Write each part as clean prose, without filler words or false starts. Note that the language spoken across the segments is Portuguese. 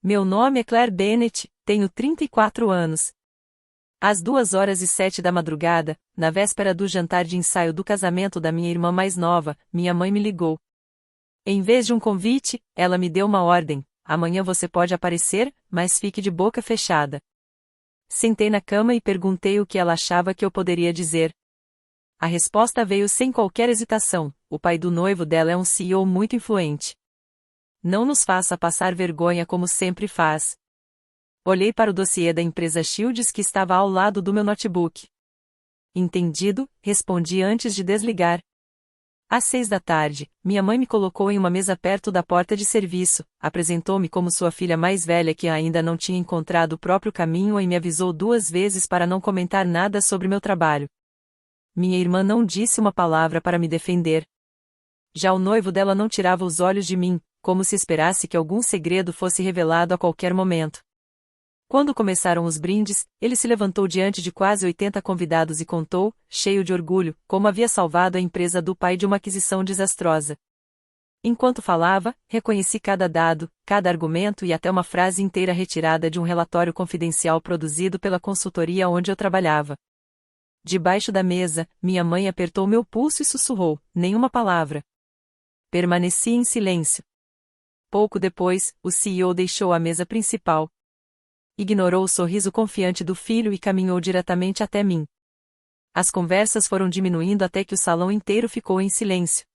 Meu nome é Claire Bennett, tenho 34 anos. Às 2h07 da madrugada, na véspera do jantar de ensaio do casamento da minha irmã mais nova, minha mãe me ligou. Em vez de um convite, ela me deu uma ordem: amanhã você pode aparecer, mas fique de boca fechada. Sentei na cama e perguntei o que ela achava que eu poderia dizer. A resposta veio sem qualquer hesitação: o pai do noivo dela é um CEO muito influente. Não nos faça passar vergonha como sempre faz. Olhei para o dossiê da empresa Shields que estava ao lado do meu notebook. Entendido, respondi antes de desligar. Às 6 da tarde, minha mãe me colocou em uma mesa perto da porta de serviço, apresentou-me como sua filha mais velha que ainda não tinha encontrado o próprio caminho e me avisou 2 vezes para não comentar nada sobre meu trabalho. Minha irmã não disse uma palavra para me defender. Já o noivo dela não tirava os olhos de mim, como se esperasse que algum segredo fosse revelado a qualquer momento. Quando começaram os brindes, ele se levantou diante de quase 80 convidados e contou, cheio de orgulho, como havia salvado a empresa do pai de uma aquisição desastrosa. Enquanto falava, reconheci cada dado, cada argumento e até uma frase inteira retirada de um relatório confidencial produzido pela consultoria onde eu trabalhava. Debaixo da mesa, minha mãe apertou meu pulso e sussurrou: nenhuma palavra. Permaneci em silêncio. Pouco depois, o CEO deixou a mesa principal. Ignorou o sorriso confiante do filho e caminhou diretamente até mim. As conversas foram diminuindo até que o salão inteiro ficou em silêncio.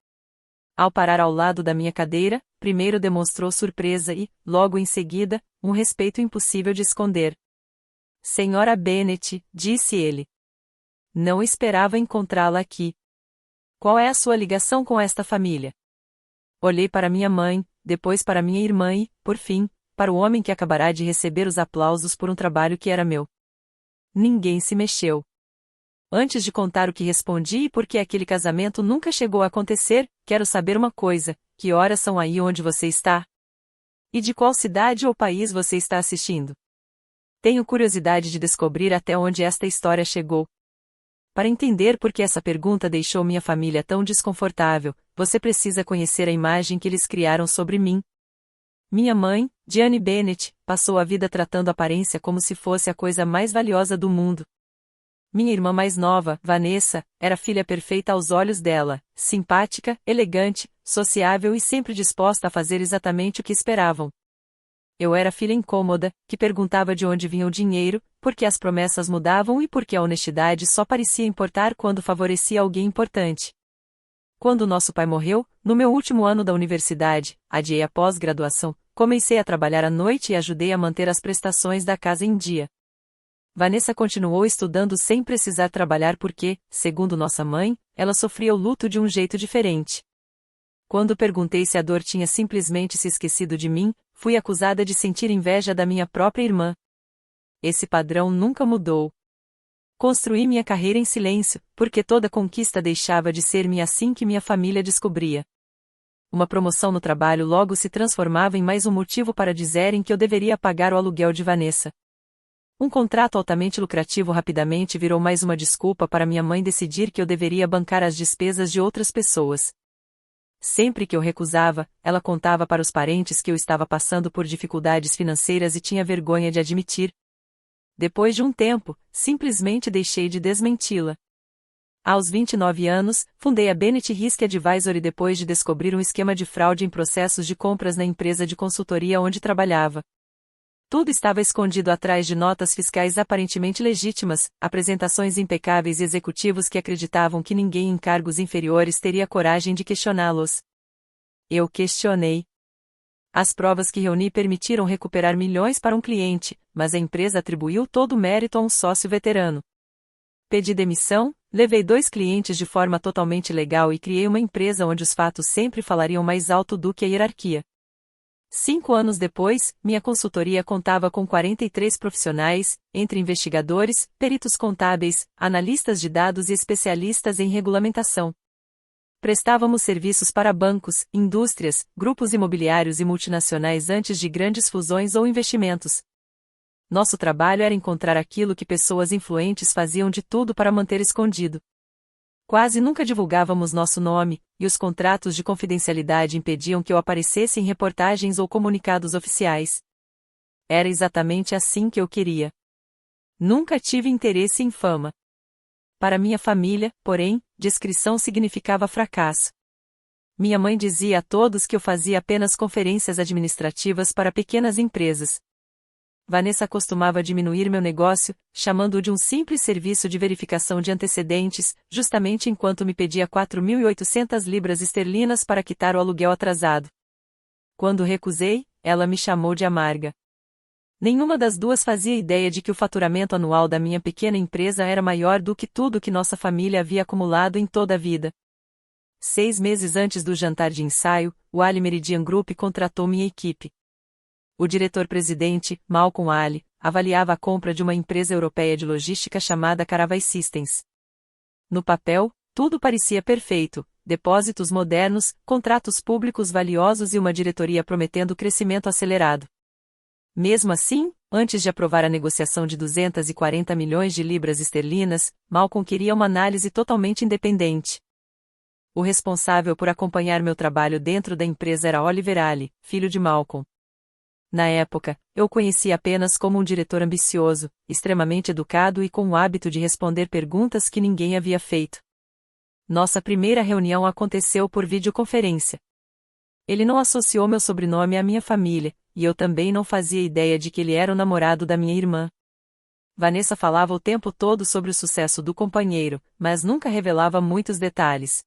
Ao parar ao lado da minha cadeira, primeiro demonstrou surpresa e, logo em seguida, um respeito impossível de esconder. Senhora Bennett, disse ele. Não esperava encontrá-la aqui. Qual é a sua ligação com esta família? Olhei para minha mãe, depois para minha irmã e, por fim, para o homem que acabará de receber os aplausos por um trabalho que era meu. Ninguém se mexeu. Antes de contar o que respondi e por que aquele casamento nunca chegou a acontecer, quero saber uma coisa: que horas são aí onde você está? E de qual cidade ou país você está assistindo? Tenho curiosidade de descobrir até onde esta história chegou. Para entender por que essa pergunta deixou minha família tão desconfortável, você precisa conhecer a imagem que eles criaram sobre mim. Minha mãe, Diane Bennett, passou a vida tratando a aparência como se fosse a coisa mais valiosa do mundo. Minha irmã mais nova, Vanessa, era a filha perfeita aos olhos dela, simpática, elegante, sociável e sempre disposta a fazer exatamente o que esperavam. Eu era a filha incômoda, que perguntava de onde vinha o dinheiro, por que as promessas mudavam e por que a honestidade só parecia importar quando favorecia alguém importante. Quando nosso pai morreu, no meu último ano da universidade, adiei a pós-graduação, comecei a trabalhar à noite e ajudei a manter as prestações da casa em dia. Vanessa continuou estudando sem precisar trabalhar porque, segundo nossa mãe, ela sofria o luto de um jeito diferente. Quando perguntei se a dor tinha simplesmente se esquecido de mim, fui acusada de sentir inveja da minha própria irmã. Esse padrão nunca mudou. Construí minha carreira em silêncio, porque toda conquista deixava de ser-me assim que minha família descobria. Uma promoção no trabalho logo se transformava em mais um motivo para dizerem que eu deveria pagar o aluguel de Vanessa. Um contrato altamente lucrativo rapidamente virou mais uma desculpa para minha mãe decidir que eu deveria bancar as despesas de outras pessoas. Sempre que eu recusava, ela contava para os parentes que eu estava passando por dificuldades financeiras e tinha vergonha de admitir. Depois de um tempo, simplesmente deixei de desmenti-la. Aos 29 anos, fundei a Bennett Risk Advisory depois de descobrir um esquema de fraude em processos de compras na empresa de consultoria onde trabalhava. Tudo estava escondido atrás de notas fiscais aparentemente legítimas, apresentações impecáveis e executivos que acreditavam que ninguém em cargos inferiores teria coragem de questioná-los. Eu questionei. As provas que reuni permitiram recuperar milhões para um cliente, mas a empresa atribuiu todo o mérito a um sócio veterano. Pedi demissão, levei 2 clientes de forma totalmente legal e criei uma empresa onde os fatos sempre falariam mais alto do que a hierarquia. 5 anos depois, minha consultoria contava com 43 profissionais, entre investigadores, peritos contábeis, analistas de dados e especialistas em regulamentação. Prestávamos serviços para bancos, indústrias, grupos imobiliários e multinacionais antes de grandes fusões ou investimentos. Nosso trabalho era encontrar aquilo que pessoas influentes faziam de tudo para manter escondido. Quase nunca divulgávamos nosso nome, e os contratos de confidencialidade impediam que eu aparecesse em reportagens ou comunicados oficiais. Era exatamente assim que eu queria. Nunca tive interesse em fama. Para minha família, porém, descrição significava fracasso. Minha mãe dizia a todos que eu fazia apenas conferências administrativas para pequenas empresas. Vanessa costumava diminuir meu negócio, chamando-o de um simples serviço de verificação de antecedentes, justamente enquanto me pedia 4.800 libras esterlinas para quitar o aluguel atrasado. Quando recusei, ela me chamou de amarga. Nenhuma das duas fazia ideia de que o faturamento anual da minha pequena empresa era maior do que tudo que nossa família havia acumulado em toda a vida. 6 meses antes do jantar de ensaio, o Ali Meridian Group contratou minha equipe. O diretor-presidente, Malcolm Ali, avaliava a compra de uma empresa europeia de logística chamada Caravai Systems. No papel, tudo parecia perfeito: depósitos modernos, contratos públicos valiosos e uma diretoria prometendo crescimento acelerado. Mesmo assim, antes de aprovar a negociação de 240 milhões de libras esterlinas, Malcolm queria uma análise totalmente independente. O responsável por acompanhar meu trabalho dentro da empresa era Oliver Ali, filho de Malcolm. Na época, eu o conhecia apenas como um diretor ambicioso, extremamente educado e com o hábito de responder perguntas que ninguém havia feito. Nossa primeira reunião aconteceu por videoconferência. Ele não associou meu sobrenome à minha família, e eu também não fazia ideia de que ele era o namorado da minha irmã. Vanessa falava o tempo todo sobre o sucesso do companheiro, mas nunca revelava muitos detalhes.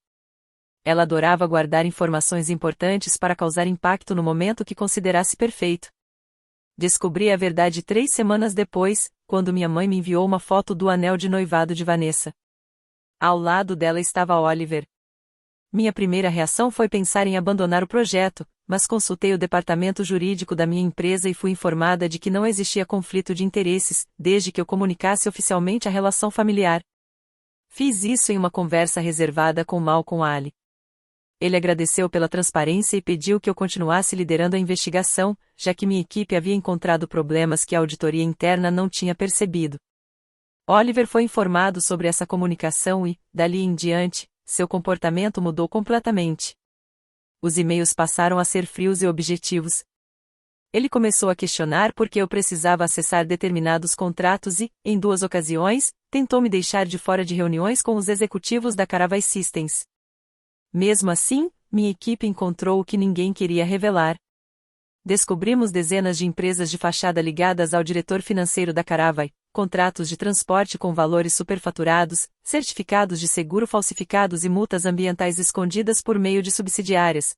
Ela adorava guardar informações importantes para causar impacto no momento que considerasse perfeito. Descobri a verdade 3 semanas depois, quando minha mãe me enviou uma foto do anel de noivado de Vanessa. Ao lado dela estava Oliver. Minha primeira reação foi pensar em abandonar o projeto, mas consultei o departamento jurídico da minha empresa e fui informada de que não existia conflito de interesses, desde que eu comunicasse oficialmente a relação familiar. Fiz isso em uma conversa reservada com Malcolm Ali. Ele agradeceu pela transparência e pediu que eu continuasse liderando a investigação, já que minha equipe havia encontrado problemas que a auditoria interna não tinha percebido. Oliver foi informado sobre essa comunicação e, dali em diante, seu comportamento mudou completamente. Os e-mails passaram a ser frios e objetivos. Ele começou a questionar por que eu precisava acessar determinados contratos e, em 2 ocasiões, tentou me deixar de fora de reuniões com os executivos da Caravai Systems. Mesmo assim, minha equipe encontrou o que ninguém queria revelar. Descobrimos dezenas de empresas de fachada ligadas ao diretor financeiro da Caravai, contratos de transporte com valores superfaturados, certificados de seguro falsificados e multas ambientais escondidas por meio de subsidiárias.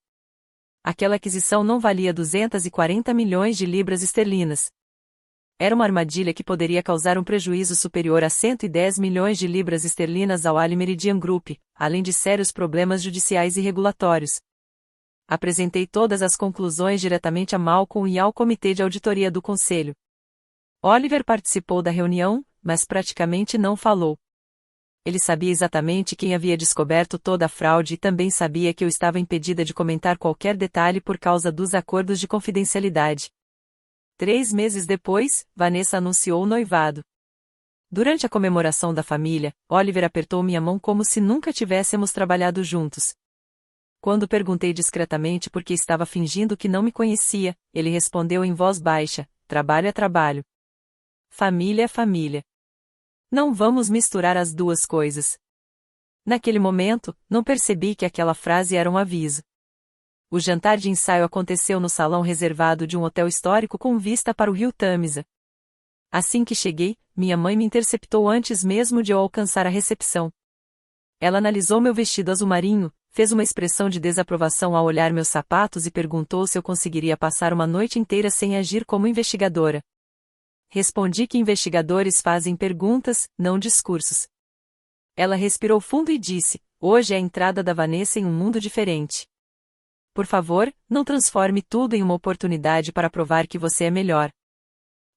Aquela aquisição não valia 240 milhões de libras esterlinas. Era uma armadilha que poderia causar um prejuízo superior a 110 milhões de libras esterlinas ao Ali Meridian Group, além de sérios problemas judiciais e regulatórios. Apresentei todas as conclusões diretamente a Malcolm e ao Comitê de Auditoria do Conselho. Oliver participou da reunião, mas praticamente não falou. Ele sabia exatamente quem havia descoberto toda a fraude e também sabia que eu estava impedida de comentar qualquer detalhe por causa dos acordos de confidencialidade. 3 meses depois, Vanessa anunciou o noivado. Durante a comemoração da família, Oliver apertou minha mão como se nunca tivéssemos trabalhado juntos. Quando perguntei discretamente por que estava fingindo que não me conhecia, ele respondeu em voz baixa: trabalho é trabalho. Família é família. Não vamos misturar as duas coisas. Naquele momento, não percebi que aquela frase era um aviso. O jantar de ensaio aconteceu no salão reservado de um hotel histórico com vista para o rio Tâmisa. Assim que cheguei, minha mãe me interceptou antes mesmo de eu alcançar a recepção. Ela analisou meu vestido azul marinho, fez uma expressão de desaprovação ao olhar meus sapatos e perguntou se eu conseguiria passar uma noite inteira sem agir como investigadora. Respondi que investigadores fazem perguntas, não discursos. Ela respirou fundo e disse: hoje é a entrada da Vanessa em um mundo diferente. Por favor, não transforme tudo em uma oportunidade para provar que você é melhor.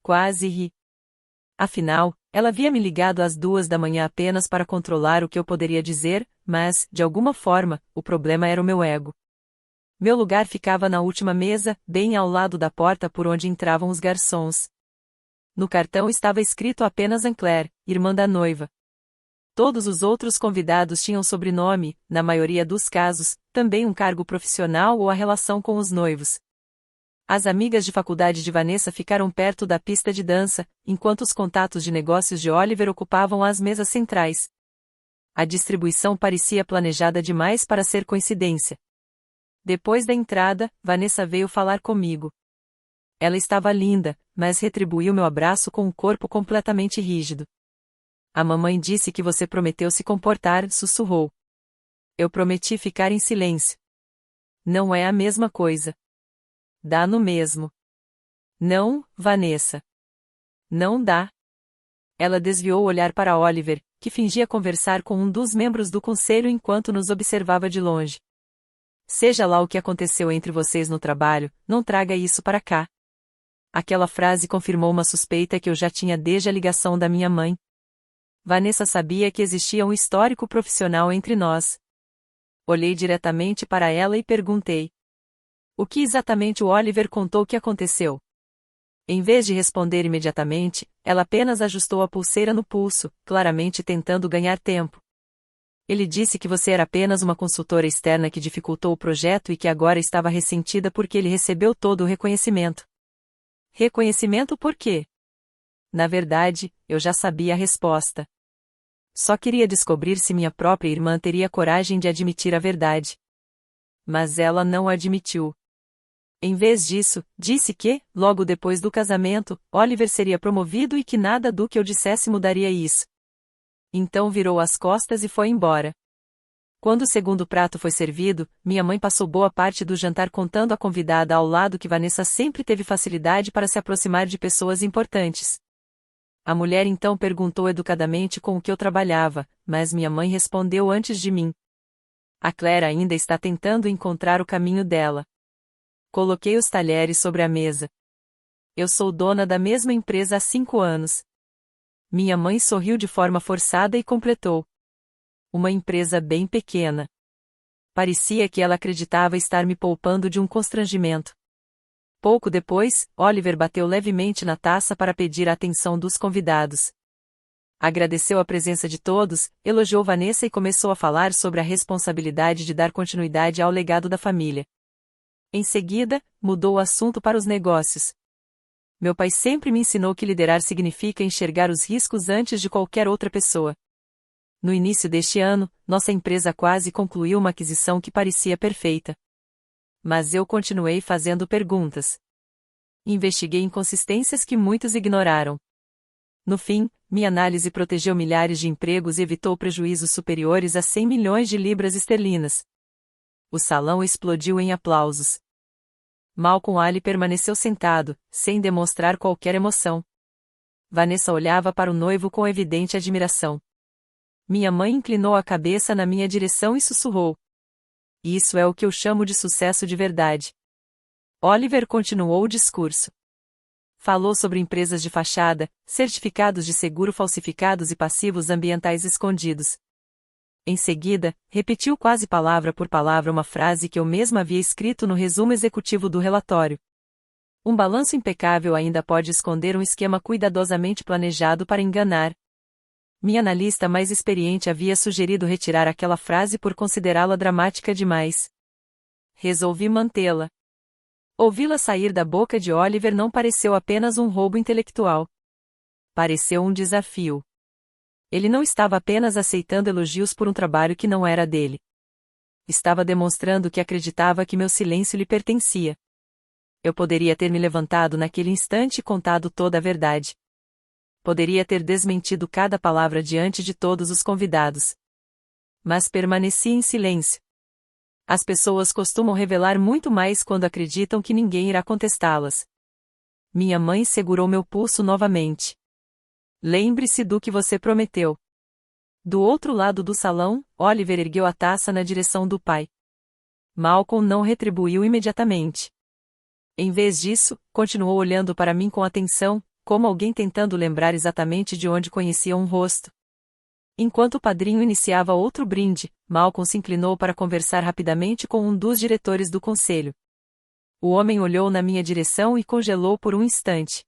Quase ri. Afinal, ela havia me ligado às 2 da manhã apenas para controlar o que eu poderia dizer, mas, de alguma forma, o problema era o meu ego. Meu lugar ficava na última mesa, bem ao lado da porta por onde entravam os garçons. No cartão estava escrito apenas Anne-Claire, irmã da noiva. Todos os outros convidados tinham sobrenome, na maioria dos casos, também um cargo profissional ou a relação com os noivos. As amigas de faculdade de Vanessa ficaram perto da pista de dança, enquanto os contatos de negócios de Oliver ocupavam as mesas centrais. A distribuição parecia planejada demais para ser coincidência. Depois da entrada, Vanessa veio falar comigo. Ela estava linda, mas retribuiu meu abraço com um corpo completamente rígido. A mamãe disse que você prometeu se comportar, sussurrou. Eu prometi ficar em silêncio. Não é a mesma coisa. Dá no mesmo. Não, Vanessa. Não dá. Ela desviou o olhar para Oliver, que fingia conversar com um dos membros do conselho enquanto nos observava de longe. Seja lá o que aconteceu entre vocês no trabalho, não traga isso para cá. Aquela frase confirmou uma suspeita que eu já tinha desde a ligação da minha mãe. Vanessa sabia que existia um histórico profissional entre nós. Olhei diretamente para ela e perguntei. O que exatamente o Oliver contou que aconteceu? Em vez de responder imediatamente, ela apenas ajustou a pulseira no pulso, claramente tentando ganhar tempo. Ele disse que você era apenas uma consultora externa que dificultou o projeto e que agora estava ressentida porque ele recebeu todo o reconhecimento. Reconhecimento por quê? Na verdade, eu já sabia a resposta. Só queria descobrir se minha própria irmã teria coragem de admitir a verdade. Mas ela não admitiu. Em vez disso, disse que, logo depois do casamento, Oliver seria promovido e que nada do que eu dissesse mudaria isso. Então virou as costas e foi embora. Quando o segundo prato foi servido, minha mãe passou boa parte do jantar contando à convidada ao lado que Vanessa sempre teve facilidade para se aproximar de pessoas importantes. A mulher então perguntou educadamente com o que eu trabalhava, mas minha mãe respondeu antes de mim. A Claire ainda está tentando encontrar o caminho dela. Coloquei os talheres sobre a mesa. Eu sou dona da mesma empresa há 5 anos. Minha mãe sorriu de forma forçada e completou. Uma empresa bem pequena. Parecia que ela acreditava estar me poupando de um constrangimento. Pouco depois, Oliver bateu levemente na taça para pedir a atenção dos convidados. Agradeceu a presença de todos, elogiou Vanessa e começou a falar sobre a responsabilidade de dar continuidade ao legado da família. Em seguida, mudou o assunto para os negócios. Meu pai sempre me ensinou que liderar significa enxergar os riscos antes de qualquer outra pessoa. No início deste ano, nossa empresa quase concluiu uma aquisição que parecia perfeita. Mas eu continuei fazendo perguntas. Investiguei inconsistências que muitos ignoraram. No fim, minha análise protegeu milhares de empregos e evitou prejuízos superiores a 100 milhões de libras esterlinas. O salão explodiu em aplausos. Malcolm Ali permaneceu sentado, sem demonstrar qualquer emoção. Vanessa olhava para o noivo com evidente admiração. Minha mãe inclinou a cabeça na minha direção e sussurrou. Isso é o que eu chamo de sucesso de verdade. Oliver continuou o discurso. Falou sobre empresas de fachada, certificados de seguro falsificados e passivos ambientais escondidos. Em seguida, repetiu quase palavra por palavra uma frase que eu mesma havia escrito no resumo executivo do relatório. Um balanço impecável ainda pode esconder um esquema cuidadosamente planejado para enganar. Minha analista mais experiente havia sugerido retirar aquela frase por considerá-la dramática demais. Resolvi mantê-la. Ouvi-la sair da boca de Oliver não pareceu apenas um roubo intelectual. Pareceu um desafio. Ele não estava apenas aceitando elogios por um trabalho que não era dele. Estava demonstrando que acreditava que meu silêncio lhe pertencia. Eu poderia ter me levantado naquele instante e contado toda a verdade. Poderia ter desmentido cada palavra diante de todos os convidados. Mas permaneci em silêncio. As pessoas costumam revelar muito mais quando acreditam que ninguém irá contestá-las. Minha mãe segurou meu pulso novamente. Lembre-se do que você prometeu. Do outro lado do salão, Oliver ergueu a taça na direção do pai. Malcolm não retribuiu imediatamente. Em vez disso, continuou olhando para mim com atenção, como alguém tentando lembrar exatamente de onde conhecia um rosto. Enquanto o padrinho iniciava outro brinde, Malcolm se inclinou para conversar rapidamente com um dos diretores do conselho. O homem olhou na minha direção e congelou por um instante.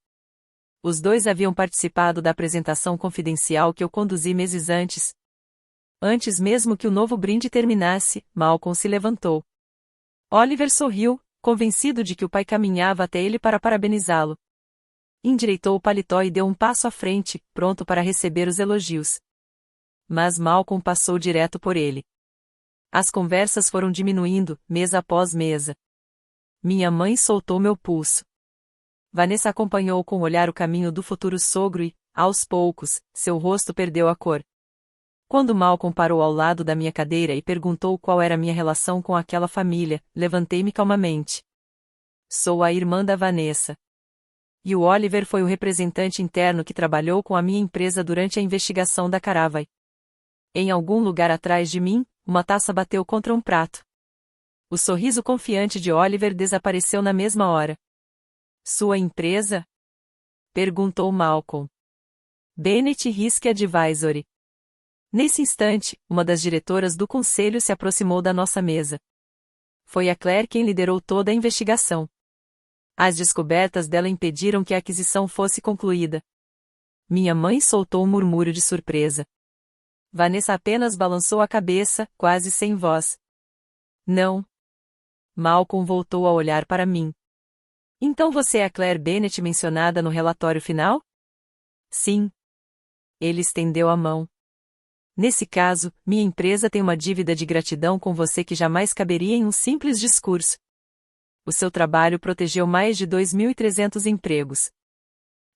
Os dois haviam participado da apresentação confidencial que eu conduzi meses antes. Antes mesmo que o novo brinde terminasse, Malcolm se levantou. Oliver sorriu, convencido de que o pai caminhava até ele para parabenizá-lo. Endireitou o paletó e deu um passo à frente, pronto para receber os elogios. Mas Malcolm passou direto por ele. As conversas foram diminuindo, mesa após mesa. Minha mãe soltou meu pulso. Vanessa acompanhou com o olhar o caminho do futuro sogro e, aos poucos, seu rosto perdeu a cor. Quando Malcolm parou ao lado da minha cadeira e perguntou qual era minha relação com aquela família, levantei-me calmamente. Sou a irmã da Vanessa. E o Oliver foi o representante interno que trabalhou com a minha empresa durante a investigação da Caravai. Em algum lugar atrás de mim, uma taça bateu contra um prato. O sorriso confiante de Oliver desapareceu na mesma hora. Sua empresa? Perguntou Malcolm. Bennett Risk Advisory. Nesse instante, uma das diretoras do conselho se aproximou da nossa mesa. Foi a Claire quem liderou toda a investigação. As descobertas dela impediram que a aquisição fosse concluída. Minha mãe soltou um murmúrio de surpresa. Vanessa apenas balançou a cabeça, quase sem voz. Não. Malcolm voltou a olhar para mim. Então você é a Claire Bennett mencionada no relatório final? Sim. Ele estendeu a mão. Nesse caso, minha empresa tem uma dívida de gratidão com você que jamais caberia em um simples discurso. O seu trabalho protegeu mais de 2.300 empregos.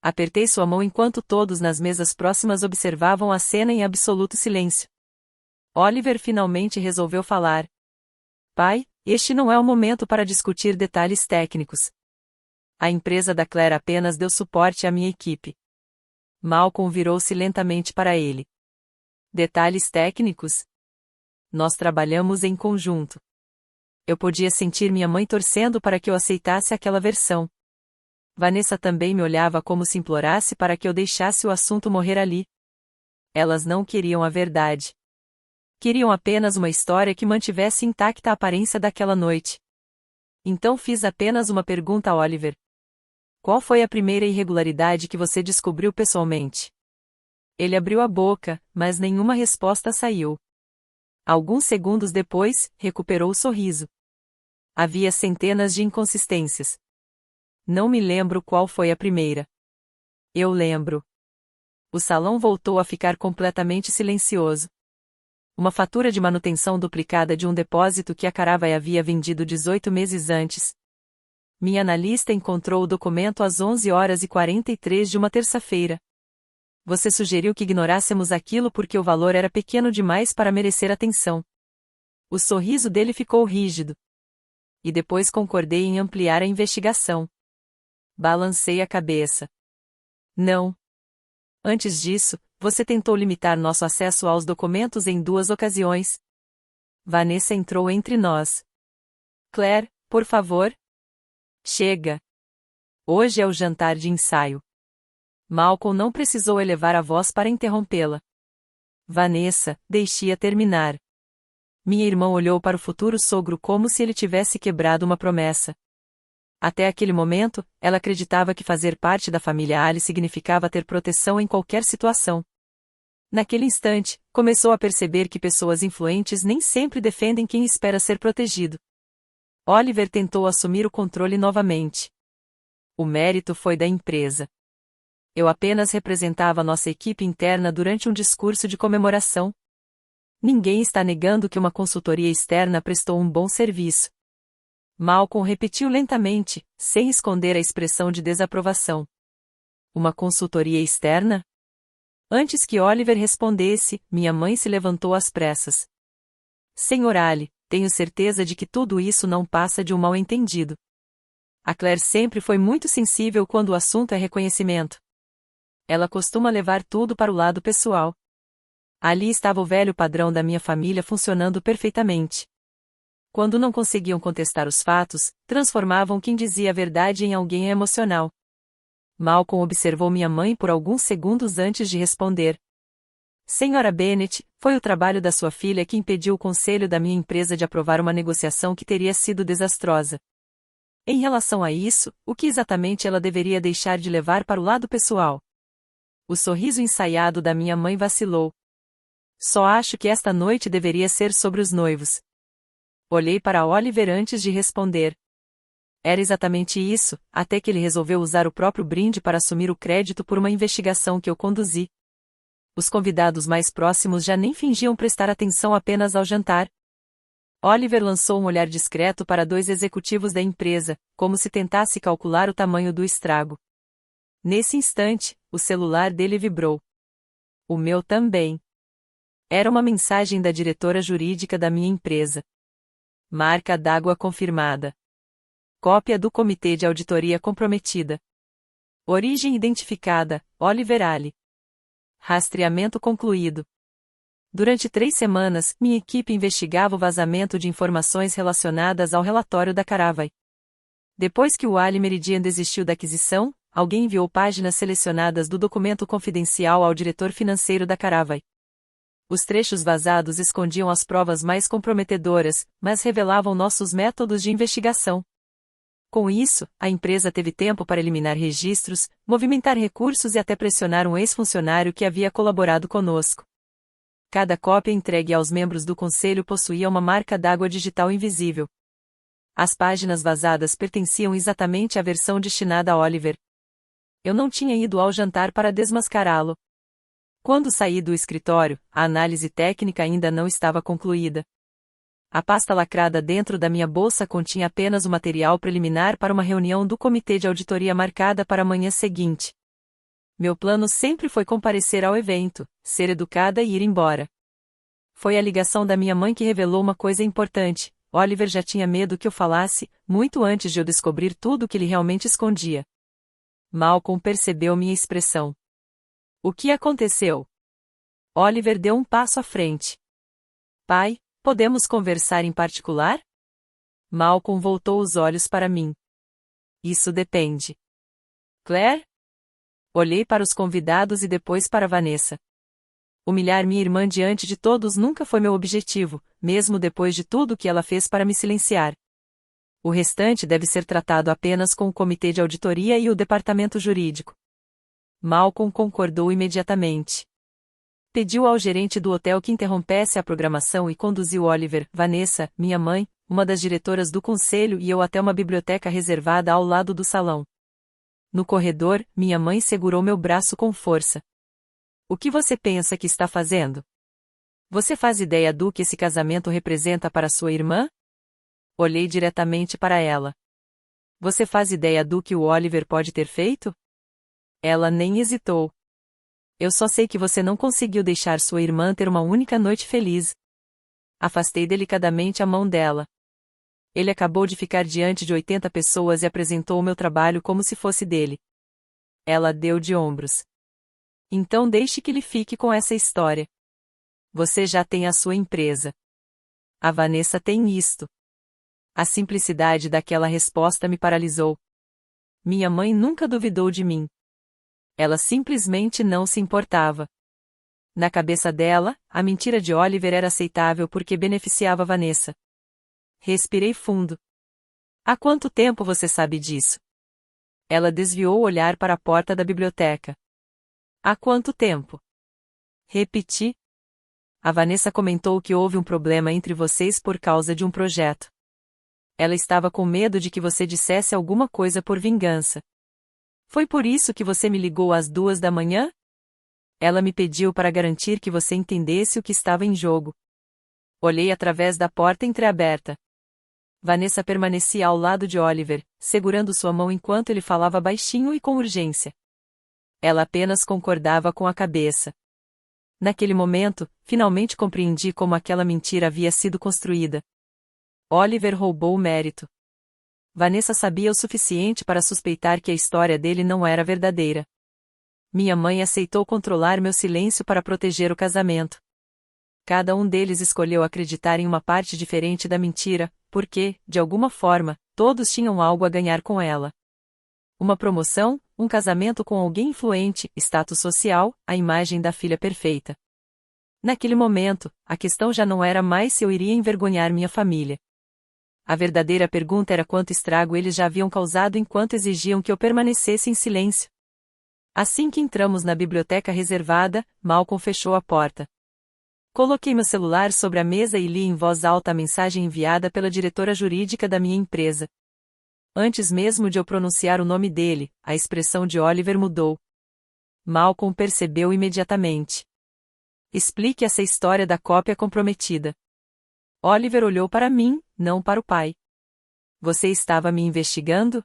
Apertei sua mão enquanto todos nas mesas próximas observavam a cena em absoluto silêncio. Oliver finalmente resolveu falar. Pai, este não é o momento para discutir detalhes técnicos. A empresa da Claire apenas deu suporte à minha equipe. Malcolm virou-se lentamente para ele. Detalhes técnicos? Nós trabalhamos em conjunto. Eu podia sentir minha mãe torcendo para que eu aceitasse aquela versão. Vanessa também me olhava como se implorasse para que eu deixasse o assunto morrer ali. Elas não queriam a verdade. Queriam apenas uma história que mantivesse intacta a aparência daquela noite. Então fiz apenas uma pergunta a Oliver. Qual foi a primeira irregularidade que você descobriu pessoalmente? Ele abriu a boca, mas nenhuma resposta saiu. Alguns segundos depois, recuperou o sorriso. Havia centenas de inconsistências. Não me lembro qual foi a primeira. Eu lembro. O salão voltou a ficar completamente silencioso. Uma fatura de manutenção duplicada de um depósito que a Caravai havia vendido 18 meses antes. Minha analista encontrou o documento às 11h43 de uma terça-feira. Você sugeriu que ignorássemos aquilo porque o valor era pequeno demais para merecer atenção. O sorriso dele ficou rígido. E depois concordei em ampliar a investigação. Balancei a cabeça. Não. Antes disso, você tentou limitar nosso acesso aos documentos em 2 ocasiões. Vanessa entrou entre nós. Claire, por favor. Chega. Hoje é o jantar de ensaio. Malcolm não precisou elevar a voz para interrompê-la. Vanessa, deixe-a terminar. Minha irmã olhou para o futuro sogro como se ele tivesse quebrado uma promessa. Até aquele momento, ela acreditava que fazer parte da família Ali significava ter proteção em qualquer situação. Naquele instante, começou a perceber que pessoas influentes nem sempre defendem quem espera ser protegido. Oliver tentou assumir o controle novamente. O mérito foi da empresa. Eu apenas representava nossa equipe interna durante um discurso de comemoração. Ninguém está negando que uma consultoria externa prestou um bom serviço. Malcolm repetiu lentamente, sem esconder a expressão de desaprovação. Uma consultoria externa? Antes que Oliver respondesse, minha mãe se levantou às pressas. Senhor Ali, tenho certeza de que tudo isso não passa de um mal-entendido. A Claire sempre foi muito sensível quando o assunto é reconhecimento. Ela costuma levar tudo para o lado pessoal. Ali estava o velho padrão da minha família funcionando perfeitamente. Quando não conseguiam contestar os fatos, transformavam quem dizia a verdade em alguém emocional. Malcolm observou minha mãe por alguns segundos antes de responder. Senhora Bennett, foi o trabalho da sua filha que impediu o conselho da minha empresa de aprovar uma negociação que teria sido desastrosa. Em relação a isso, o que exatamente ela deveria deixar de levar para o lado pessoal? O sorriso ensaiado da minha mãe vacilou. Só acho que esta noite deveria ser sobre os noivos. Olhei para Oliver antes de responder. Era exatamente isso, até que ele resolveu usar o próprio brinde para assumir o crédito por uma investigação que eu conduzi. Os convidados mais próximos já nem fingiam prestar atenção apenas ao jantar. Oliver lançou um olhar discreto para dois executivos da empresa, como se tentasse calcular o tamanho do estrago. Nesse instante, o celular dele vibrou. O meu também. Era uma mensagem da diretora jurídica da minha empresa. Marca d'água confirmada. Cópia do comitê de auditoria comprometida. Origem identificada, Oliver Ali. Rastreamento concluído. Durante 3 semanas, minha equipe investigava o vazamento de informações relacionadas ao relatório da Caravai. Depois que o Ali Meridian desistiu da aquisição, alguém enviou páginas selecionadas do documento confidencial ao diretor financeiro da Caravai. Os trechos vazados escondiam as provas mais comprometedoras, mas revelavam nossos métodos de investigação. Com isso, a empresa teve tempo para eliminar registros, movimentar recursos e até pressionar um ex-funcionário que havia colaborado conosco. Cada cópia entregue aos membros do conselho possuía uma marca d'água digital invisível. As páginas vazadas pertenciam exatamente à versão destinada a Oliver. Eu não tinha ido ao jantar para desmascará-lo. Quando saí do escritório, a análise técnica ainda não estava concluída. A pasta lacrada dentro da minha bolsa continha apenas o material preliminar para uma reunião do comitê de auditoria marcada para a manhã seguinte. Meu plano sempre foi comparecer ao evento, ser educada e ir embora. Foi a ligação da minha mãe que revelou uma coisa importante. Oliver já tinha medo que eu falasse, muito antes de eu descobrir tudo o que ele realmente escondia. Malcolm percebeu minha expressão. O que aconteceu? Oliver deu um passo à frente. Pai, podemos conversar em particular? Malcolm voltou os olhos para mim. Isso depende. Claire? Olhei para os convidados e depois para Vanessa. Humilhar minha irmã diante de todos nunca foi meu objetivo, mesmo depois de tudo que ela fez para me silenciar. O restante deve ser tratado apenas com o comitê de auditoria e o departamento jurídico. Malcolm concordou imediatamente. Pediu ao gerente do hotel que interrompesse a programação e conduziu Oliver, Vanessa, minha mãe, uma das diretoras do conselho e eu até uma biblioteca reservada ao lado do salão. No corredor, minha mãe segurou meu braço com força. O que você pensa que está fazendo? Você faz ideia do que esse casamento representa para sua irmã? Olhei diretamente para ela. Você faz ideia do que o Oliver pode ter feito? Ela nem hesitou. Eu só sei que você não conseguiu deixar sua irmã ter uma única noite feliz. Afastei delicadamente a mão dela. Ele acabou de ficar diante de 80 pessoas e apresentou o meu trabalho como se fosse dele. Ela deu de ombros. Então deixe que ele fique com essa história. Você já tem a sua empresa. A Vanessa tem isto. A simplicidade daquela resposta me paralisou. Minha mãe nunca duvidou de mim. Ela simplesmente não se importava. Na cabeça dela, a mentira de Oliver era aceitável porque beneficiava Vanessa. Respirei fundo. Há quanto tempo você sabe disso? Ela desviou o olhar para a porta da biblioteca. Há quanto tempo? Repeti. A Vanessa comentou que houve um problema entre vocês por causa de um projeto. Ela estava com medo de que você dissesse alguma coisa por vingança. Foi por isso que você me ligou às 2 da manhã? Ela me pediu para garantir que você entendesse o que estava em jogo. Olhei através da porta entreaberta. Vanessa permanecia ao lado de Oliver, segurando sua mão enquanto ele falava baixinho e com urgência. Ela apenas concordava com a cabeça. Naquele momento, finalmente compreendi como aquela mentira havia sido construída. Oliver roubou o mérito. Vanessa sabia o suficiente para suspeitar que a história dele não era verdadeira. Minha mãe aceitou controlar meu silêncio para proteger o casamento. Cada um deles escolheu acreditar em uma parte diferente da mentira, porque, de alguma forma, todos tinham algo a ganhar com ela. Uma promoção, um casamento com alguém influente, status social, a imagem da filha perfeita. Naquele momento, a questão já não era mais se eu iria envergonhar minha família. A verdadeira pergunta era quanto estrago eles já haviam causado enquanto exigiam que eu permanecesse em silêncio. Assim que entramos na biblioteca reservada, Malcolm fechou a porta. Coloquei meu celular sobre a mesa e li em voz alta a mensagem enviada pela diretora jurídica da minha empresa. Antes mesmo de eu pronunciar o nome dele, a expressão de Oliver mudou. Malcolm percebeu imediatamente. Explique essa história da cópia comprometida. Oliver olhou para mim, não para o pai. Você estava me investigando?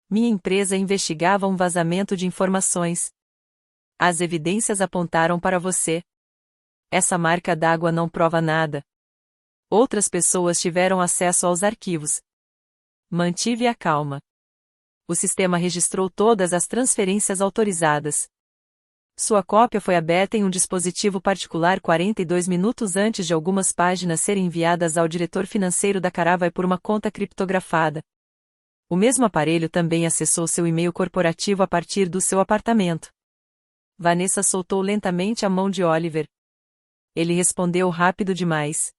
Minha empresa investigava um vazamento de informações. As evidências apontaram para você. Essa marca d'água não prova nada. Outras pessoas tiveram acesso aos arquivos. Mantive a calma. O sistema registrou todas as transferências autorizadas. Sua cópia foi aberta em um dispositivo particular 42 minutos antes de algumas páginas serem enviadas ao diretor financeiro da Caravai por uma conta criptografada. O mesmo aparelho também acessou seu e-mail corporativo a partir do seu apartamento. Vanessa soltou lentamente a mão de Oliver. Ele respondeu rápido demais.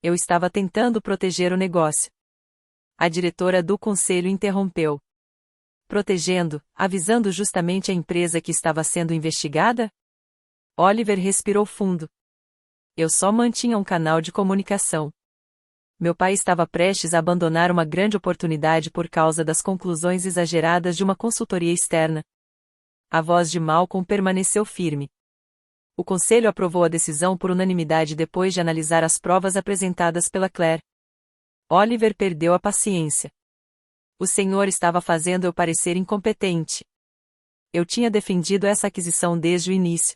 Eu estava tentando proteger o negócio. A diretora do conselho interrompeu. Protegendo, avisando justamente a empresa que estava sendo investigada? Oliver respirou fundo. Eu só mantinha um canal de comunicação. Meu pai estava prestes a abandonar uma grande oportunidade por causa das conclusões exageradas de uma consultoria externa. A voz de Malcolm permaneceu firme. O conselho aprovou a decisão por unanimidade depois de analisar as provas apresentadas pela Claire. Oliver perdeu a paciência. O senhor estava fazendo eu parecer incompetente. Eu tinha defendido essa aquisição desde o início.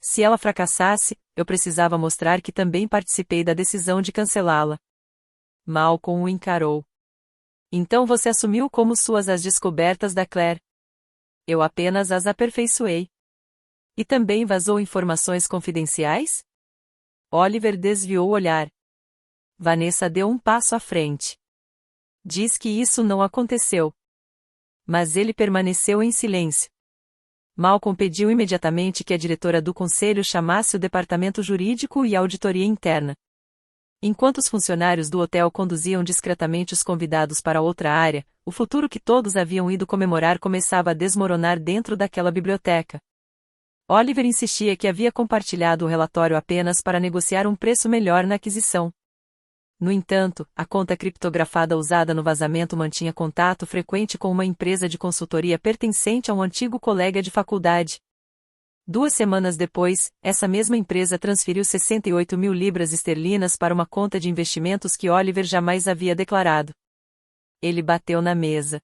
Se ela fracassasse, eu precisava mostrar que também participei da decisão de cancelá-la. Malcolm o encarou. Então você assumiu como suas as descobertas da Claire. Eu apenas as aperfeiçoei. E também vazou informações confidenciais? Oliver desviou o olhar. Vanessa deu um passo à frente. Diz que isso não aconteceu. Mas ele permaneceu em silêncio. Malcolm pediu imediatamente que a diretora do conselho chamasse o departamento jurídico e a auditoria interna. Enquanto os funcionários do hotel conduziam discretamente os convidados para outra área, o futuro que todos haviam ido comemorar começava a desmoronar dentro daquela biblioteca. Oliver insistia que havia compartilhado o relatório apenas para negociar um preço melhor na aquisição. No entanto, a conta criptografada usada no vazamento mantinha contato frequente com uma empresa de consultoria pertencente a um antigo colega de faculdade. 2 semanas depois, essa mesma empresa transferiu 68 mil libras esterlinas para uma conta de investimentos que Oliver jamais havia declarado. Ele bateu na mesa.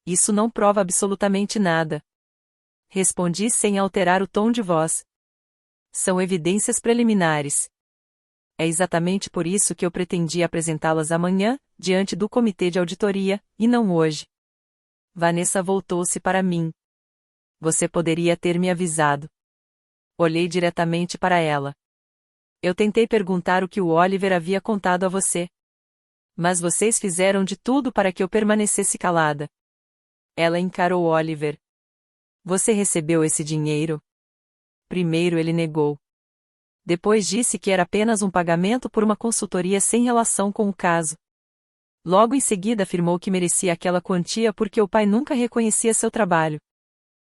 Isso não prova absolutamente nada. Respondi sem alterar o tom de voz. São evidências preliminares. É exatamente por isso que eu pretendia apresentá-las amanhã, diante do comitê de auditoria, e não hoje. Vanessa voltou-se para mim. Você poderia ter me avisado. Olhei diretamente para ela. Eu tentei perguntar o que o Oliver havia contado a você. Mas vocês fizeram de tudo para que eu permanecesse calada. Ela encarou Oliver. Você recebeu esse dinheiro? Primeiro ele negou. Depois disse que era apenas um pagamento por uma consultoria sem relação com o caso. Logo em seguida afirmou que merecia aquela quantia porque o pai nunca reconhecia seu trabalho.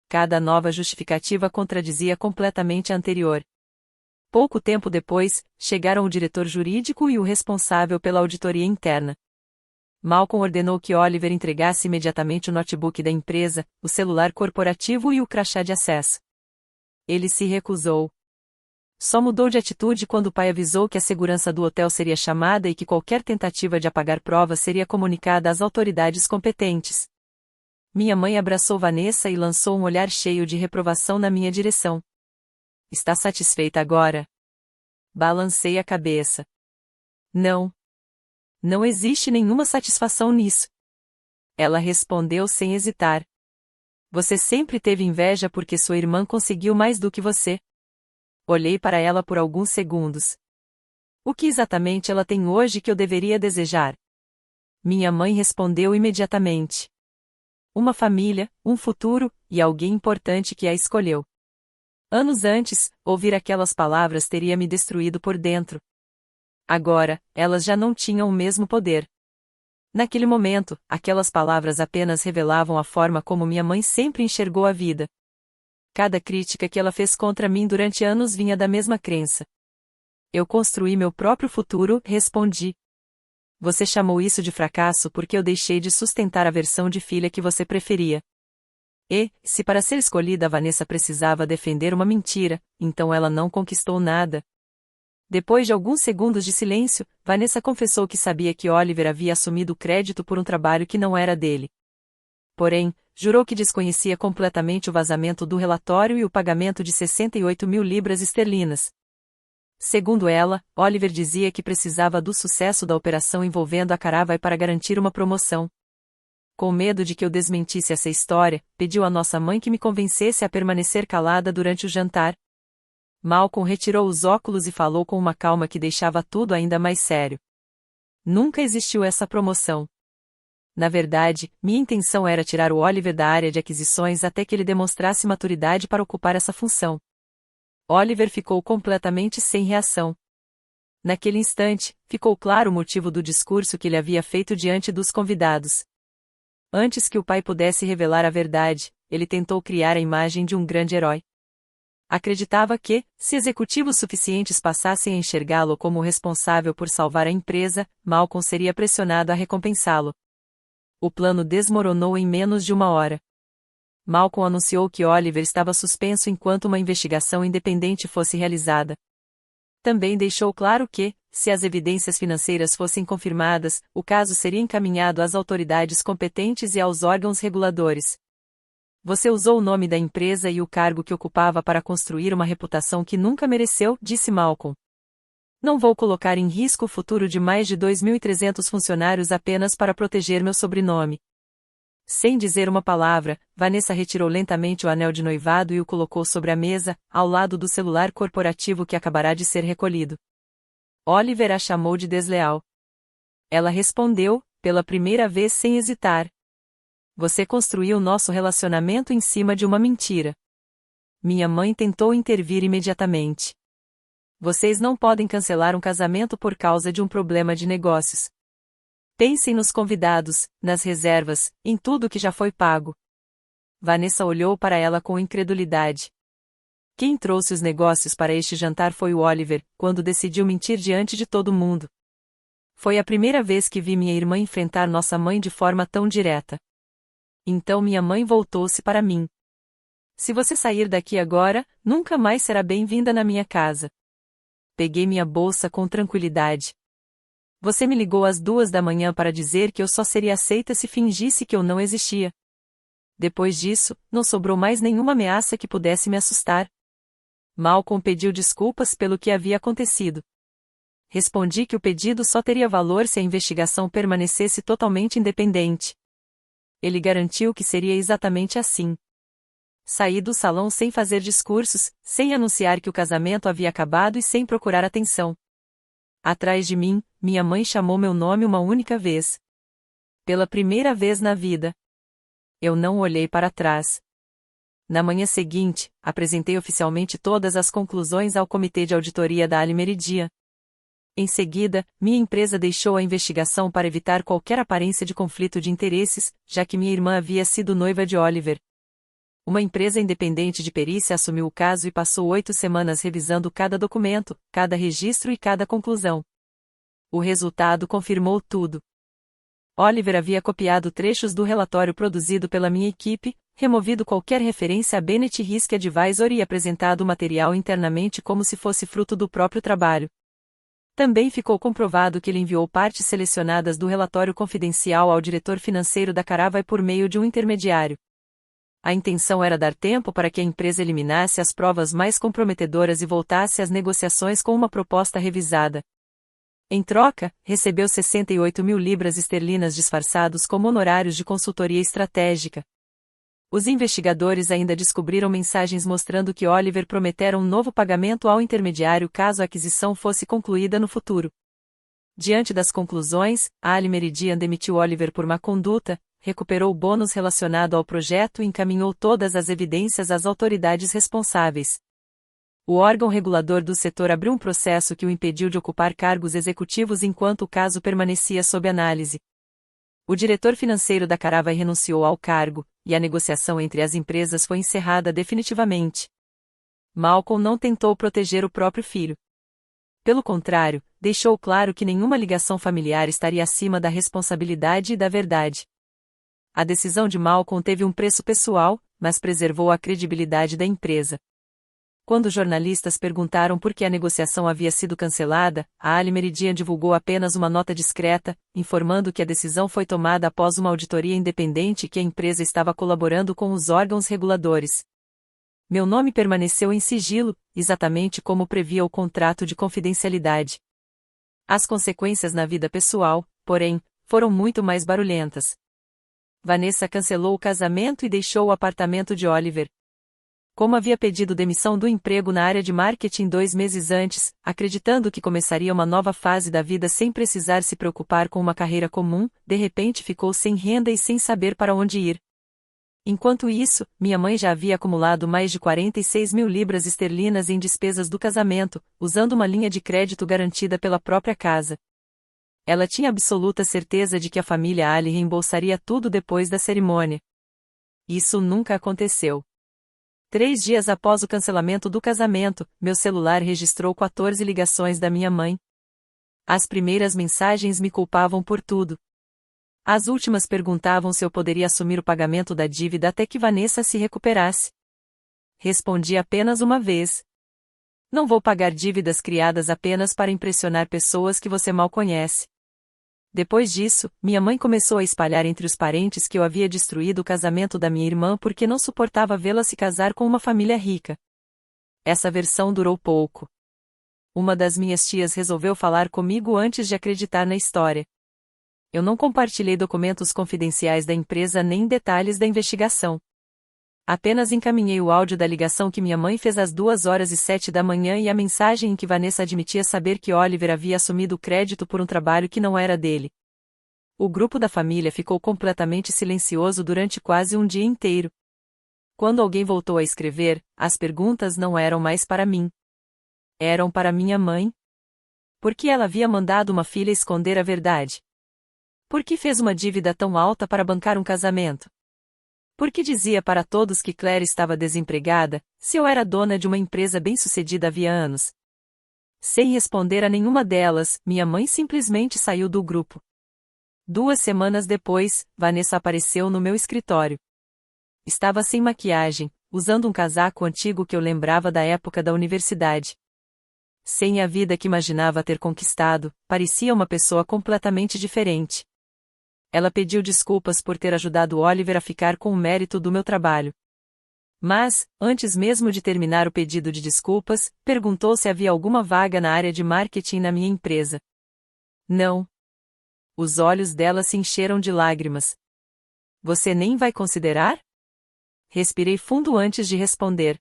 Cada nova justificativa contradizia completamente a anterior. Pouco tempo depois, chegaram o diretor jurídico e o responsável pela auditoria interna. Malcolm ordenou que Oliver entregasse imediatamente o notebook da empresa, o celular corporativo e o crachá de acesso. Ele se recusou. Só mudou de atitude quando o pai avisou que a segurança do hotel seria chamada e que qualquer tentativa de apagar provas seria comunicada às autoridades competentes. Minha mãe abraçou Vanessa e lançou um olhar cheio de reprovação na minha direção. Está satisfeita agora? Balancei a cabeça. Não. Não existe nenhuma satisfação nisso. Ela respondeu sem hesitar. Você sempre teve inveja porque sua irmã conseguiu mais do que você. Olhei para ela por alguns segundos. O que exatamente ela tem hoje que eu deveria desejar? Minha mãe respondeu imediatamente. Uma família, um futuro, e alguém importante que a escolheu. Anos antes, ouvir aquelas palavras teria me destruído por dentro. Agora, elas já não tinham o mesmo poder. Naquele momento, aquelas palavras apenas revelavam a forma como minha mãe sempre enxergou a vida. Cada crítica que ela fez contra mim durante anos vinha da mesma crença. Eu construí meu próprio futuro, respondi. Você chamou isso de fracasso porque eu deixei de sustentar a versão de filha que você preferia. E, se para ser escolhida Vanessa precisava defender uma mentira, então ela não conquistou nada. Depois de alguns segundos de silêncio, Vanessa confessou que sabia que Oliver havia assumido o crédito por um trabalho que não era dele. Porém, jurou que desconhecia completamente o vazamento do relatório e o pagamento de 68 mil libras esterlinas. Segundo ela, Oliver dizia que precisava do sucesso da operação envolvendo a Caravai para garantir uma promoção. Com medo de que eu desmentisse essa história, pediu à nossa mãe que me convencesse a permanecer calada durante o jantar. Malcolm retirou os óculos e falou com uma calma que deixava tudo ainda mais sério. Nunca existiu essa promoção. Na verdade, minha intenção era tirar o Oliver da área de aquisições até que ele demonstrasse maturidade para ocupar essa função. Oliver ficou completamente sem reação. Naquele instante, ficou claro o motivo do discurso que ele havia feito diante dos convidados. Antes que o pai pudesse revelar a verdade, ele tentou criar a imagem de um grande herói. Acreditava que, se executivos suficientes passassem a enxergá-lo como o responsável por salvar a empresa, Malcolm seria pressionado a recompensá-lo. O plano desmoronou em menos de uma hora. Malcolm anunciou que Oliver estava suspenso enquanto uma investigação independente fosse realizada. Também deixou claro que, se as evidências financeiras fossem confirmadas, o caso seria encaminhado às autoridades competentes e aos órgãos reguladores. Você usou o nome da empresa e o cargo que ocupava para construir uma reputação que nunca mereceu, disse Malcolm. Não vou colocar em risco o futuro de mais de 2.300 funcionários apenas para proteger meu sobrenome. Sem dizer uma palavra, Vanessa retirou lentamente o anel de noivado e o colocou sobre a mesa, ao lado do celular corporativo que acabará de ser recolhido. Oliver a chamou de desleal. Ela respondeu, pela primeira vez sem hesitar. Você construiu nosso relacionamento em cima de uma mentira. Minha mãe tentou intervir imediatamente. Vocês não podem cancelar um casamento por causa de um problema de negócios. Pensem nos convidados, nas reservas, em tudo que já foi pago. Vanessa olhou para ela com incredulidade. Quem trouxe os negócios para este jantar foi o Oliver, quando decidiu mentir diante de todo mundo. Foi a primeira vez que vi minha irmã enfrentar nossa mãe de forma tão direta. Então minha mãe voltou-se para mim. Se você sair daqui agora, nunca mais será bem-vinda na minha casa. Peguei minha bolsa com tranquilidade. Você me ligou às 2 da manhã para dizer que eu só seria aceita se fingisse que eu não existia. Depois disso, não sobrou mais nenhuma ameaça que pudesse me assustar. Malcolm pediu desculpas pelo que havia acontecido. Respondi que o pedido só teria valor se a investigação permanecesse totalmente independente. Ele garantiu que seria exatamente assim. Saí do salão sem fazer discursos, sem anunciar que o casamento havia acabado e sem procurar atenção. Atrás de mim, minha mãe chamou meu nome uma única vez. Pela primeira vez na vida. Eu não olhei para trás. Na manhã seguinte, apresentei oficialmente todas as conclusões ao Comitê de Auditoria da Ali Meridian. Em seguida, minha empresa deixou a investigação para evitar qualquer aparência de conflito de interesses, já que minha irmã havia sido noiva de Oliver. Uma empresa independente de perícia assumiu o caso e passou 8 semanas revisando cada documento, cada registro e cada conclusão. O resultado confirmou tudo. Oliver havia copiado trechos do relatório produzido pela minha equipe, removido qualquer referência a Bennett Risk Advisory e apresentado o material internamente como se fosse fruto do próprio trabalho. Também ficou comprovado que ele enviou partes selecionadas do relatório confidencial ao diretor financeiro da Caravai por meio de um intermediário. A intenção era dar tempo para que a empresa eliminasse as provas mais comprometedoras e voltasse às negociações com uma proposta revisada. Em troca, recebeu 68 mil libras esterlinas disfarçados como honorários de consultoria estratégica. Os investigadores ainda descobriram mensagens mostrando que Oliver prometera um novo pagamento ao intermediário caso a aquisição fosse concluída no futuro. Diante das conclusões, a Ali Meridian demitiu Oliver por má conduta, recuperou o bônus relacionado ao projeto e encaminhou todas as evidências às autoridades responsáveis. O órgão regulador do setor abriu um processo que o impediu de ocupar cargos executivos enquanto o caso permanecia sob análise. O diretor financeiro da Caravai renunciou ao cargo, e a negociação entre as empresas foi encerrada definitivamente. Malcolm não tentou proteger o próprio filho. Pelo contrário, deixou claro que nenhuma ligação familiar estaria acima da responsabilidade e da verdade. A decisão de Malcolm teve um preço pessoal, mas preservou a credibilidade da empresa. Quando jornalistas perguntaram por que a negociação havia sido cancelada, a Ali Meridian divulgou apenas uma nota discreta, informando que a decisão foi tomada após uma auditoria independente e que a empresa estava colaborando com os órgãos reguladores. Meu nome permaneceu em sigilo, exatamente como previa o contrato de confidencialidade. As consequências na vida pessoal, porém, foram muito mais barulhentas. Vanessa cancelou o casamento e deixou o apartamento de Oliver. Como havia pedido demissão do emprego na área de marketing 2 meses antes, acreditando que começaria uma nova fase da vida sem precisar se preocupar com uma carreira comum, de repente ficou sem renda e sem saber para onde ir. Enquanto isso, minha mãe já havia acumulado mais de 46 mil libras esterlinas em despesas do casamento, usando uma linha de crédito garantida pela própria casa. Ela tinha absoluta certeza de que a família Ali reembolsaria tudo depois da cerimônia. Isso nunca aconteceu. 3 dias após o cancelamento do casamento, meu celular registrou 14 ligações da minha mãe. As primeiras mensagens me culpavam por tudo. As últimas perguntavam se eu poderia assumir o pagamento da dívida até que Vanessa se recuperasse. Respondi apenas uma vez. Não vou pagar dívidas criadas apenas para impressionar pessoas que você mal conhece. Depois disso, minha mãe começou a espalhar entre os parentes que eu havia destruído o casamento da minha irmã porque não suportava vê-la se casar com uma família rica. Essa versão durou pouco. Uma das minhas tias resolveu falar comigo antes de acreditar na história. Eu não compartilhei documentos confidenciais da empresa nem detalhes da investigação. Apenas encaminhei o áudio da ligação que minha mãe fez às 2h07 da manhã e a mensagem em que Vanessa admitia saber que Oliver havia assumido o crédito por um trabalho que não era dele. O grupo da família ficou completamente silencioso durante quase um dia inteiro. Quando alguém voltou a escrever, as perguntas não eram mais para mim. Eram para minha mãe. Por que ela havia mandado uma filha esconder a verdade? Por que fez uma dívida tão alta para bancar um casamento? Por que dizia para todos que Claire estava desempregada, se eu era dona de uma empresa bem-sucedida havia anos? Sem responder a nenhuma delas, minha mãe simplesmente saiu do grupo. 2 semanas depois, Vanessa apareceu no meu escritório. Estava sem maquiagem, usando um casaco antigo que eu lembrava da época da universidade. Sem a vida que imaginava ter conquistado, parecia uma pessoa completamente diferente. Ela pediu desculpas por ter ajudado Oliver a ficar com o mérito do meu trabalho. Mas, antes mesmo de terminar o pedido de desculpas, perguntou se havia alguma vaga na área de marketing na minha empresa. Não. Os olhos dela se encheram de lágrimas. Você nem vai considerar? Respirei fundo antes de responder.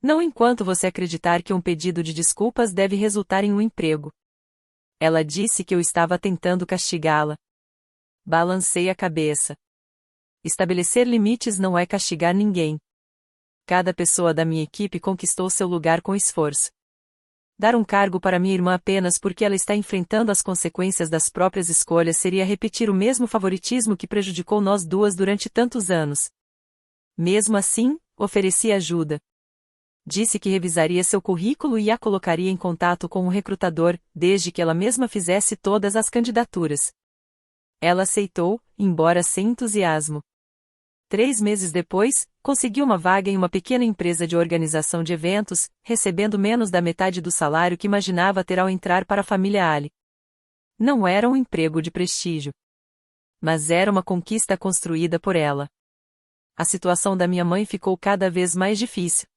Não enquanto você acreditar que um pedido de desculpas deve resultar em um emprego. Ela disse que eu estava tentando castigá-la. Balancei a cabeça. Estabelecer limites não é castigar ninguém. Cada pessoa da minha equipe conquistou seu lugar com esforço. Dar um cargo para minha irmã apenas porque ela está enfrentando as consequências das próprias escolhas seria repetir o mesmo favoritismo que prejudicou nós duas durante tantos anos. Mesmo assim, ofereci ajuda. Disse que revisaria seu currículo e a colocaria em contato com um recrutador, desde que ela mesma fizesse todas as candidaturas. Ela aceitou, embora sem entusiasmo. 3 meses depois, consegui uma vaga em uma pequena empresa de organização de eventos, recebendo menos da metade do salário que imaginava ter ao entrar para a família Ali. Não era um emprego de prestígio. Mas era uma conquista construída por ela. A situação da minha mãe ficou cada vez mais difícil.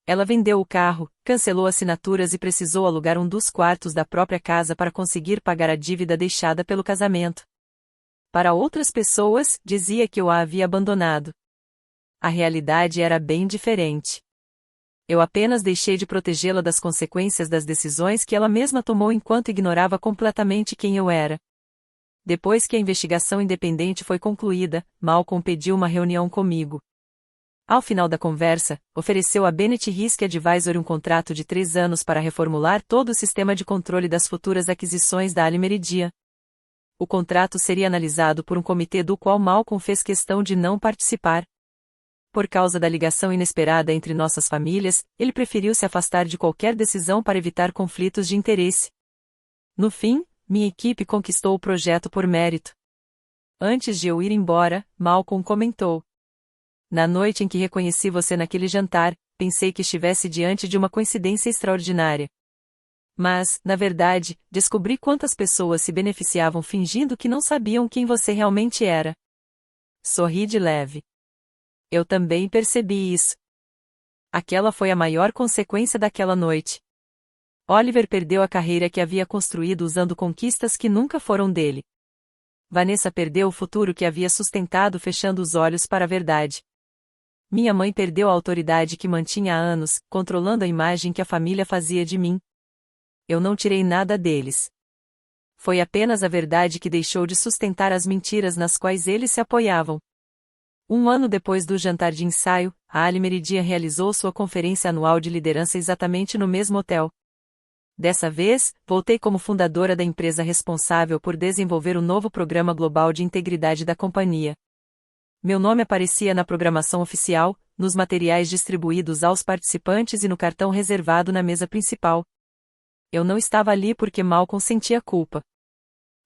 Ela vendeu o carro, cancelou assinaturas e precisou alugar um dos quartos da própria casa para conseguir pagar a dívida deixada pelo casamento. Para outras pessoas, dizia que eu a havia abandonado. A realidade era bem diferente. Eu apenas deixei de protegê-la das consequências das decisões que ela mesma tomou enquanto ignorava completamente quem eu era. Depois que a investigação independente foi concluída, Malcolm pediu uma reunião comigo. Ao final da conversa, ofereceu a Bennett Risk Advisory um contrato de 3 anos para reformular todo o sistema de controle das futuras aquisições da Ali Meridian. O contrato seria analisado por um comitê do qual Malcolm fez questão de não participar. por causa da ligação inesperada entre nossas famílias, ele preferiu se afastar de qualquer decisão para evitar conflitos de interesse. No fim, minha equipe conquistou o projeto por mérito. Antes de eu ir embora, Malcolm comentou: "Na noite em que reconheci você naquele jantar, pensei que estivesse diante de uma coincidência extraordinária. Mas, na verdade, descobri quantas pessoas se beneficiavam fingindo que não sabiam quem você realmente era." Sorri de leve. Eu também percebi isso. Aquela foi a maior consequência daquela noite. Oliver perdeu a carreira que havia construído usando conquistas que nunca foram dele. Vanessa perdeu o futuro que havia sustentado fechando os olhos para a verdade. Minha mãe perdeu a autoridade que mantinha há anos, controlando a imagem que a família fazia de mim. Eu não tirei nada deles. Foi apenas a verdade que deixou de sustentar as mentiras nas quais eles se apoiavam. Um ano depois do jantar de ensaio, a Ali Meridian realizou sua conferência anual de liderança exatamente no mesmo hotel. Dessa vez, voltei como fundadora da empresa responsável por desenvolver o novo programa global de integridade da companhia. Meu nome aparecia na programação oficial, nos materiais distribuídos aos participantes e no cartão reservado na mesa principal. Eu não estava ali porque Malcolm sentia culpa.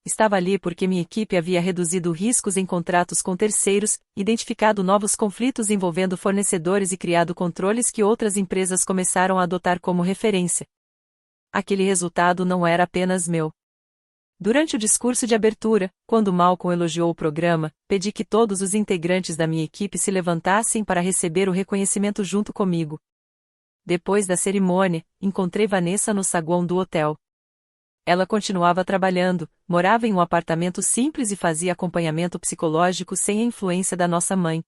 Estava ali porque minha equipe havia reduzido riscos em contratos com terceiros, identificado novos conflitos envolvendo fornecedores e criado controles que outras empresas começaram a adotar como referência. Aquele resultado não era apenas meu. Durante o discurso de abertura, quando Malcolm elogiou o programa, pedi que todos os integrantes da minha equipe se levantassem para receber o reconhecimento junto comigo. Depois da cerimônia, encontrei Vanessa no saguão do hotel. Ela continuava trabalhando, morava em um apartamento simples e fazia acompanhamento psicológico sem a influência da nossa mãe.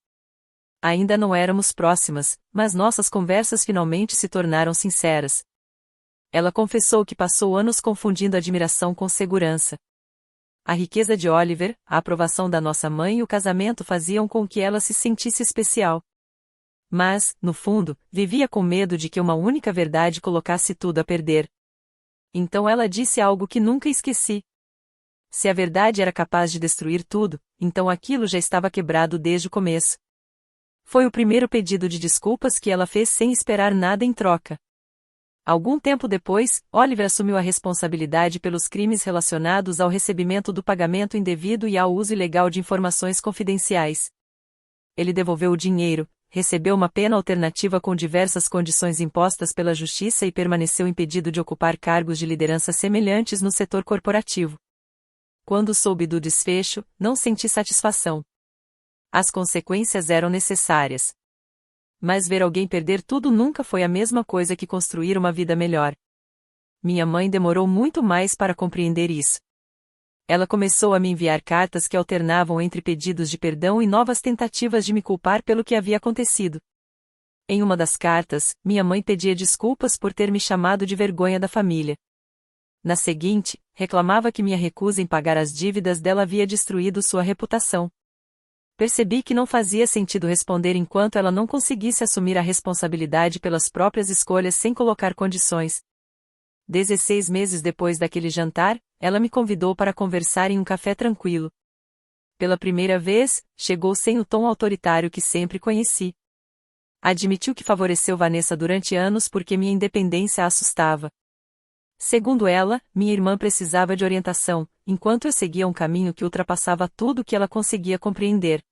Ainda não éramos próximas, mas nossas conversas finalmente se tornaram sinceras. Ela confessou que passou anos confundindo admiração com segurança. A riqueza de Oliver, a aprovação da nossa mãe e o casamento faziam com que ela se sentisse especial. Mas, no fundo, vivia com medo de que uma única verdade colocasse tudo a perder. Então ela disse algo que nunca esqueci. Se a verdade era capaz de destruir tudo, então aquilo já estava quebrado desde o começo. Foi o primeiro pedido de desculpas que ela fez sem esperar nada em troca. Algum tempo depois, Oliver assumiu a responsabilidade pelos crimes relacionados ao recebimento do pagamento indevido e ao uso ilegal de informações confidenciais. Ele devolveu o dinheiro, recebeu uma pena alternativa com diversas condições impostas pela justiça e permaneceu impedido de ocupar cargos de liderança semelhantes no setor corporativo. Quando soube do desfecho, não senti satisfação. As consequências eram necessárias. Mas ver alguém perder tudo nunca foi a mesma coisa que construir uma vida melhor. Minha mãe demorou muito mais para compreender isso. Ela começou a me enviar cartas que alternavam entre pedidos de perdão e novas tentativas de me culpar pelo que havia acontecido. Em uma das cartas, minha mãe pedia desculpas por ter me chamado de vergonha da família. Na seguinte, reclamava que minha recusa em pagar as dívidas dela havia destruído sua reputação. Percebi que não fazia sentido responder enquanto ela não conseguisse assumir a responsabilidade pelas próprias escolhas sem colocar condições. 16 meses depois daquele jantar, ela me convidou para conversar em um café tranquilo. Pela primeira vez, chegou sem o tom autoritário que sempre conheci. Admitiu que favoreceu Vanessa durante anos porque minha independência a assustava. Segundo ela, minha irmã precisava de orientação, enquanto eu seguia um caminho que ultrapassava tudo o que ela conseguia compreender.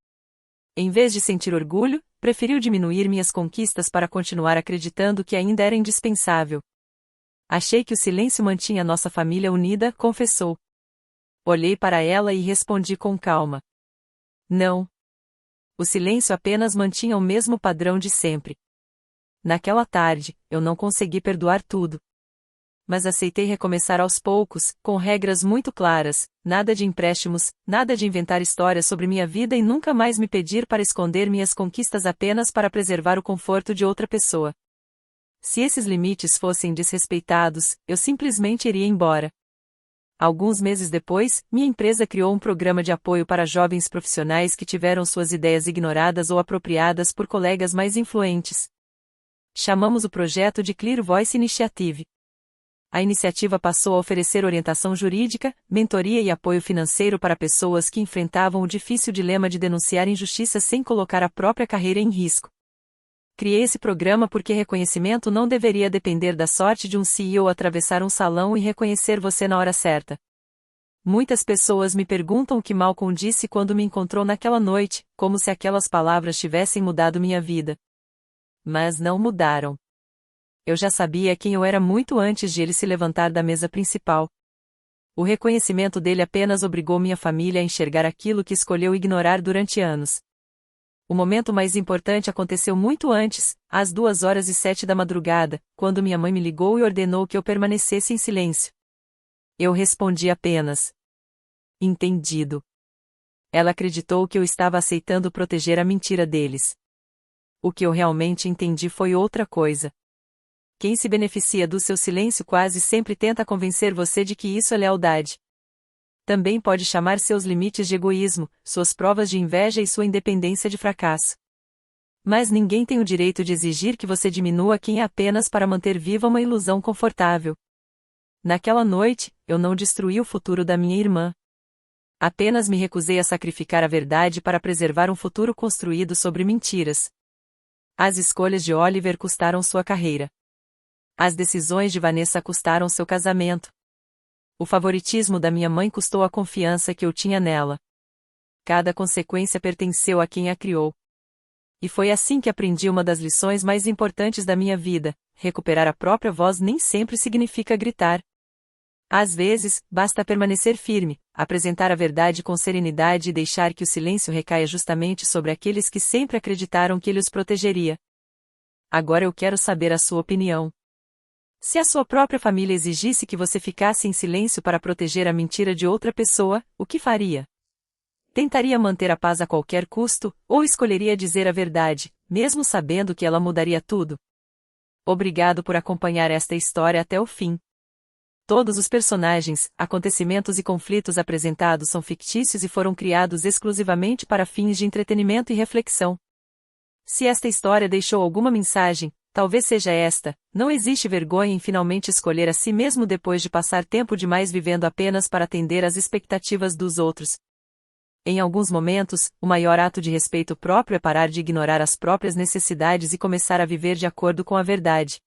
Em vez de sentir orgulho, preferiu diminuir minhas conquistas para continuar acreditando que ainda era indispensável. Achei que o silêncio mantinha nossa família unida, confessou. Olhei para ela e respondi com calma. Não. O silêncio apenas mantinha o mesmo padrão de sempre. Naquela tarde, eu não consegui perdoar tudo. Mas aceitei recomeçar aos poucos, com regras muito claras, nada de empréstimos, nada de inventar histórias sobre minha vida e nunca mais me pedir para esconder minhas conquistas apenas para preservar o conforto de outra pessoa. Se esses limites fossem desrespeitados, eu simplesmente iria embora. Alguns meses depois, minha empresa criou um programa de apoio para jovens profissionais que tiveram suas ideias ignoradas ou apropriadas por colegas mais influentes. Chamamos o projeto de Clear Voice Initiative. A iniciativa passou a oferecer orientação jurídica, mentoria e apoio financeiro para pessoas que enfrentavam o difícil dilema de denunciar injustiças sem colocar a própria carreira em risco. Criei esse programa porque reconhecimento não deveria depender da sorte de um CEO atravessar um salão e reconhecer você na hora certa. Muitas pessoas me perguntam o que Malcolm disse quando me encontrou naquela noite, como se aquelas palavras tivessem mudado minha vida. Mas não mudaram. Eu já sabia quem eu era muito antes de ele se levantar da mesa principal. O reconhecimento dele apenas obrigou minha família a enxergar aquilo que escolheu ignorar durante anos. O momento mais importante aconteceu muito antes, às 2h07 da madrugada, quando minha mãe me ligou e ordenou que eu permanecesse em silêncio. Eu respondi apenas: entendido. Ela acreditou que eu estava aceitando proteger a mentira deles. O que eu realmente entendi foi outra coisa. Quem se beneficia do seu silêncio quase sempre tenta convencer você de que isso é lealdade. Também pode chamar seus limites de egoísmo, suas provas de inveja e sua independência de fracasso. Mas ninguém tem o direito de exigir que você diminua quem é apenas para manter viva uma ilusão confortável. Naquela noite, eu não destruí o futuro da minha irmã. Apenas me recusei a sacrificar a verdade para preservar um futuro construído sobre mentiras. As escolhas de Oliver custaram sua carreira. As decisões de Vanessa custaram seu casamento. O favoritismo da minha mãe custou a confiança que eu tinha nela. Cada consequência pertenceu a quem a criou. E foi assim que aprendi uma das lições mais importantes da minha vida: recuperar a própria voz nem sempre significa gritar. Às vezes, basta permanecer firme, apresentar a verdade com serenidade e deixar que o silêncio recaia justamente sobre aqueles que sempre acreditaram que ele os protegeria. Agora eu quero saber a sua opinião. Se a sua própria família exigisse que você ficasse em silêncio para proteger a mentira de outra pessoa, o que faria? Tentaria manter a paz a qualquer custo, ou escolheria dizer a verdade, mesmo sabendo que ela mudaria tudo? Obrigado por acompanhar esta história até o fim. Todos os personagens, acontecimentos e conflitos apresentados são fictícios e foram criados exclusivamente para fins de entretenimento e reflexão. Se esta história deixou alguma mensagem, talvez seja esta: não existe vergonha em finalmente escolher a si mesmo depois de passar tempo demais vivendo apenas para atender às expectativas dos outros. Em alguns momentos, o maior ato de respeito próprio é parar de ignorar as próprias necessidades e começar a viver de acordo com a verdade.